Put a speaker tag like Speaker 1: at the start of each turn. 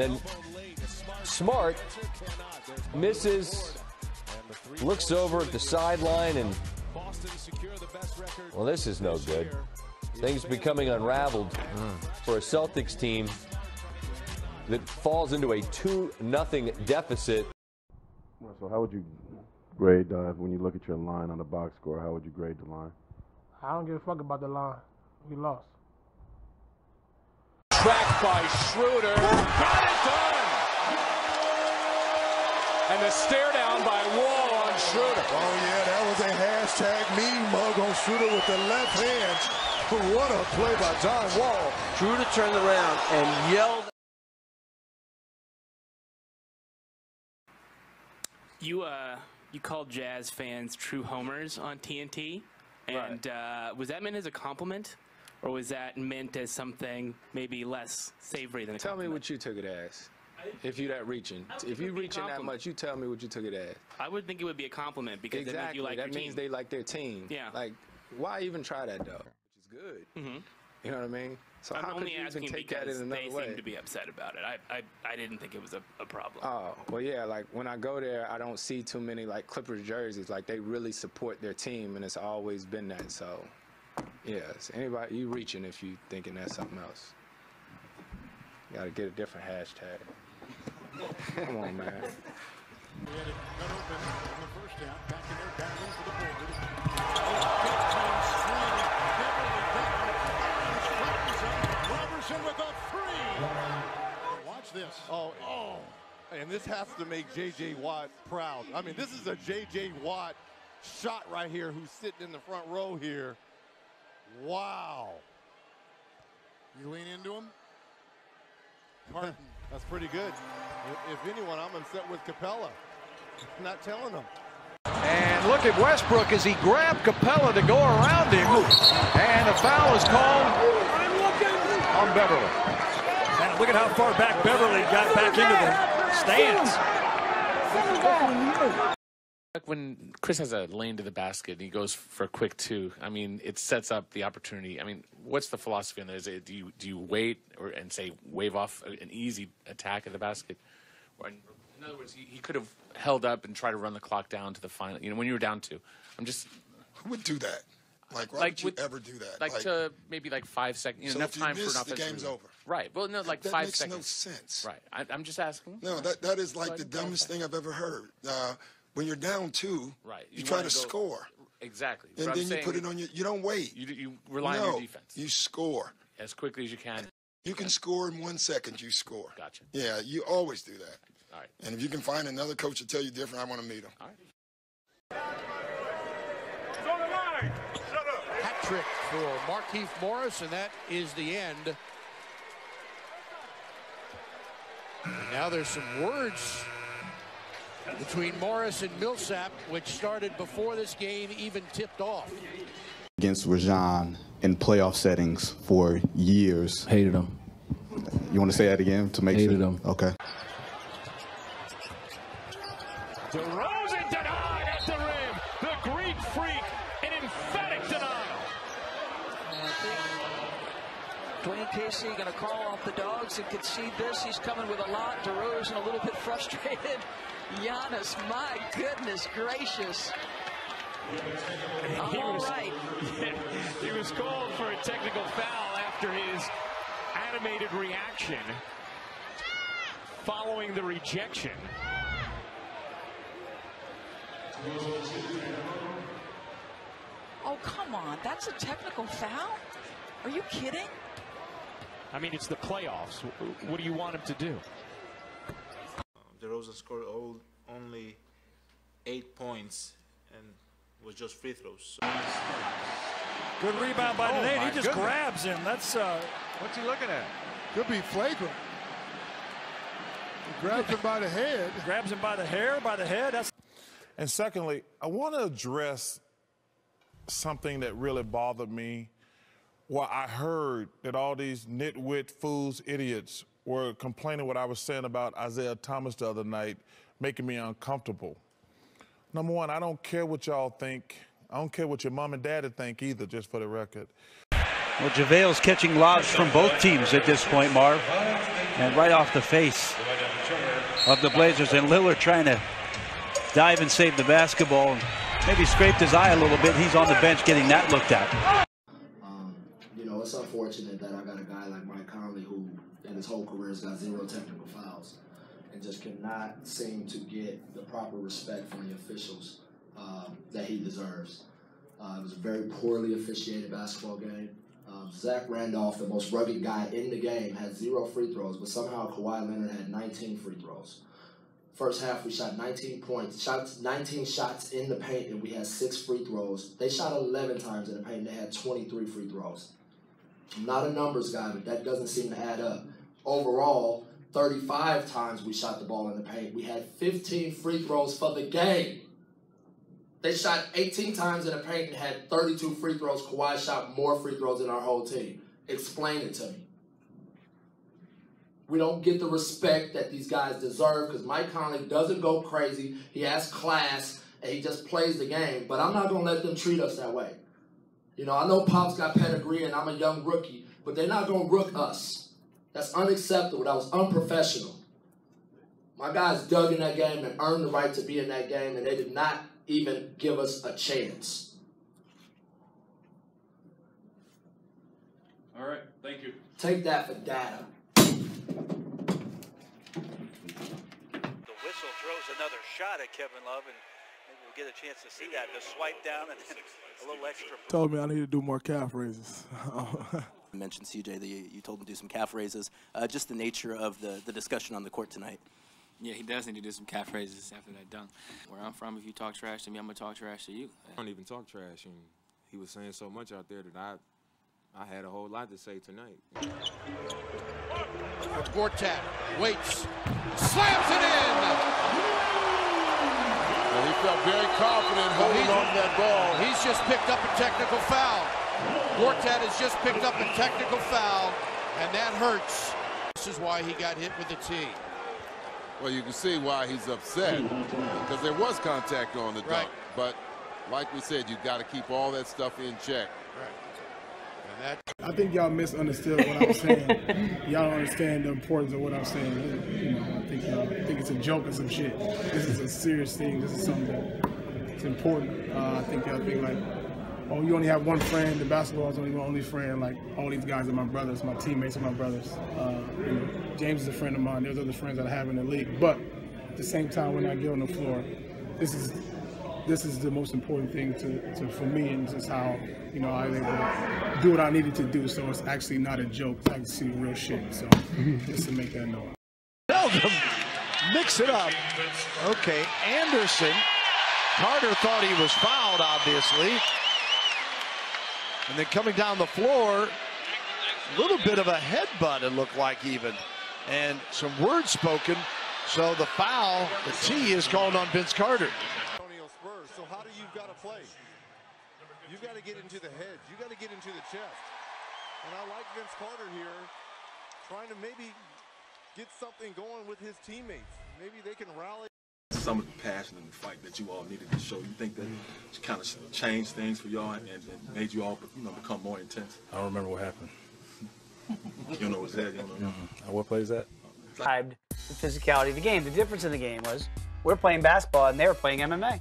Speaker 1: Then Smart misses, looks over at the sideline, and, well, this is no good. Things becoming unraveled for a Celtics team that falls into a 2-0 deficit.
Speaker 2: So how would you grade when you look at your line on the box score? How would you grade the line?
Speaker 3: I don't give a fuck about the line. We lost.
Speaker 4: Tracked by Schroeder. Got it done! And the stare down by Wall on Schroeder.
Speaker 5: Oh, yeah, that was a hashtag mean mug on Schroeder with the left hand. What a play by John Wall.
Speaker 6: Schroeder turned around and yelled.
Speaker 7: You called Jazz fans true homers on TNT, and was that meant as a compliment, or was that meant as something maybe less savory than a compliment?
Speaker 8: Tell me what you took it as. If you're that reaching, if you're reaching that much, you tell me what you took it as.
Speaker 7: I would think it would be a compliment because
Speaker 8: exactly.
Speaker 7: you like
Speaker 8: that
Speaker 7: your
Speaker 8: means
Speaker 7: team.
Speaker 8: they like their team.
Speaker 7: Yeah.
Speaker 8: Like, why even try that though? Which is good.
Speaker 7: Mm-hmm.
Speaker 8: You know what I mean? So
Speaker 7: I'm
Speaker 8: how
Speaker 7: only
Speaker 8: could you
Speaker 7: asking
Speaker 8: even take
Speaker 7: because
Speaker 8: that in another
Speaker 7: they
Speaker 8: way?
Speaker 7: seem to be upset about it. I didn't think it was a problem.
Speaker 8: Oh, well, yeah, like when I go there, I don't see too many like Clippers jerseys. Like they really support their team, and it's always been that. So, yeah, so anybody, you reaching if you thinking that's something else. You got to get a different hashtag. Come on, man.
Speaker 5: We had it cut open in the first half. Back in there, battling for the board. Robertson with a three. Watch this. Oh, and this has to make J.J. Watt proud. I mean, this is a J.J. Watt shot right here who's sitting in the front row here. Wow. You lean into him? Carton, that's pretty good. If anyone, I'm upset with Capella. Not telling him.
Speaker 9: And look at Westbrook as he grabbed Capella to go around him. And a foul is called on Beverly.
Speaker 10: And look at how far back Beverly got back into the stands.
Speaker 11: When Chris has a lane to the basket and he goes for a quick two, I mean, it sets up the opportunity. I mean, what's the philosophy on that? Is it, do you wait and say wave off an easy attack at the basket? Or in other words, he could have held up and tried to run the clock down to the final. You know, when you were down two,
Speaker 12: Who would do that? Like, why would you ever do that?
Speaker 11: Like to maybe like 5 seconds. You know,
Speaker 12: so
Speaker 11: enough
Speaker 12: if
Speaker 11: time
Speaker 12: you miss,
Speaker 11: for an offensive.
Speaker 12: the game's over.
Speaker 11: Right. Well, no, like
Speaker 12: that
Speaker 11: 5
Speaker 12: makes
Speaker 11: seconds.
Speaker 12: No sense.
Speaker 11: Right. I'm just asking.
Speaker 12: No, that is like the dumbest thing I've ever heard. When you're down two,
Speaker 11: right,
Speaker 12: you try to score.
Speaker 11: Exactly.
Speaker 12: And then you put it on your. You don't wait.
Speaker 11: You rely on your defense.
Speaker 12: You score
Speaker 11: as quickly as you can.
Speaker 12: You can score in 1 second. You score.
Speaker 11: Gotcha.
Speaker 12: Yeah, you always do that.
Speaker 11: All right.
Speaker 12: And if you can find another coach to tell you different, I want to meet him.
Speaker 11: All right.
Speaker 9: Hat trick for Markieff Morris, and that is the end. And now there's some words between Morris and Millsap, which started before this game even tipped off.
Speaker 13: Against Rajon in playoff settings for years.
Speaker 14: Hated him.
Speaker 13: You want to say that again to make sure?
Speaker 14: Hated him.
Speaker 13: Okay.
Speaker 4: DeRozan denied at the rim. The Greek freak, an emphatic denial.
Speaker 15: Dwayne Casey going to call off the Dogs and concede this. He's coming with a lot. DeRozan a little bit frustrated. Giannis, my goodness gracious. All right.
Speaker 4: He was called for a technical foul after his animated reaction following the rejection.
Speaker 15: Oh, come on. That's a technical foul? Are you kidding?
Speaker 4: I mean, it's the playoffs. What do you want him to do?
Speaker 16: DeRozan scored only 8 points and was just free throws. So.
Speaker 10: Good rebound by Nate. He just grabs him. That's
Speaker 9: what's he looking at?
Speaker 5: Could be flagrant. He grabs him by the head.
Speaker 10: Grabs him by the hair, by the head.
Speaker 17: And secondly, I want to address something that really bothered me. Well, I heard that all these nitwit fools, idiots, were complaining what I was saying about Isaiah Thomas the other night, making me uncomfortable. Number one, I don't care what y'all think. I don't care what your mom and daddy think either, just for the record.
Speaker 10: Well, JaVale's catching lobs from both teams at this point, Marv. And right off the face of the Blazers, and Lillard trying to dive and save the basketball. Maybe scraped his eye a little bit. He's on the bench getting that looked at.
Speaker 14: You know, it's unfortunate that I got a guy like Mike Conley who in his whole career has got 0 technical fouls and just cannot seem to get the proper respect from the officials that he deserves. It was a very poorly officiated basketball game. Zach Randolph, the most rugged guy in the game, had 0 free throws, but somehow Kawhi Leonard had 19 free throws. First half, we shot 19 points, 19 shots in the paint, and we had 6 free throws. They shot 11 times in the paint, and they had 23 free throws. I'm not a numbers guy, but that doesn't seem to add up. Overall, 35 times we shot the ball in the paint. We had 15 free throws for the game. They shot 18 times in the paint and had 32 free throws. Kawhi shot more free throws than our whole team. Explain it to me. We don't get the respect that these guys deserve because Mike Conley doesn't go crazy. He has class, and he just plays the game. But I'm not going to let them treat us that way. You know, I know Pop's got pedigree, and I'm a young rookie, but they're not going to rook us. That's unacceptable. That was unprofessional. My guys dug in that game and earned the right to be in that game, and they did not even give us a chance.
Speaker 10: All right, thank you.
Speaker 14: Take that for data.
Speaker 18: The whistle throws another shot at Kevin Love, and maybe we'll get a chance to see that. The swipe down and then a little extra.
Speaker 19: Told me I need to do more calf raises.
Speaker 20: You mentioned, CJ, that you told him to do some calf raises. Just the nature of the discussion on the court tonight.
Speaker 21: Yeah, he does need to do some calf raises after that dunk. Where I'm from, if you talk trash to me, I'm going to talk trash to you.
Speaker 22: I don't even talk trash, and he was saying so much out there that I had a whole lot to say tonight.
Speaker 9: Gortat waits, slams it in!
Speaker 23: Well, he felt very confident holding on to that ball.
Speaker 9: He's just picked up a technical foul. Gortat has just picked up a technical foul, and that hurts. This is why he got hit with the tee.
Speaker 23: Well, you can see why he's upset, because there was contact on the dunk.
Speaker 9: Right.
Speaker 23: But like we said, you've got to keep all that stuff in check.
Speaker 9: Right.
Speaker 19: I think y'all misunderstood what I was saying. Y'all don't understand the importance of what I'm saying. You know, I think y'all think it's a joke or some shit. This is a serious thing. This is something that's important. I think y'all think like, oh, you only have one friend. The basketball is only your only friend. Like, all these guys are my brothers. My teammates are my brothers. You know, James is a friend of mine. There's other friends that I have in the league. But at the same time, when I get on the floor, this is the most important thing for me, and this is how, you know, I was able to do what I needed to do. So it's actually not a joke. It's actually real shit. So just to make that known.
Speaker 24: Seldom mix it up. Okay, Anderson. Carter thought he was fouled, obviously. And then coming down the floor, a little bit of a headbutt, it looked like even. And some words spoken. So the foul, the T is called on Vince Carter.
Speaker 5: So how do you got to play? You've got to get into the head. You got to get into the chest. And I like Vince Carter here trying to maybe get something going with his teammates. Maybe they can rally.
Speaker 25: Some of the passion and the fight that you all needed to show, you think that kind of changed things for y'all and made you all, you know, become more intense?
Speaker 10: I don't remember what happened.
Speaker 25: You don't know what's that? You don't know?
Speaker 10: What play is that?
Speaker 26: The physicality of the game. The difference in the game was we're playing basketball and they were playing MMA.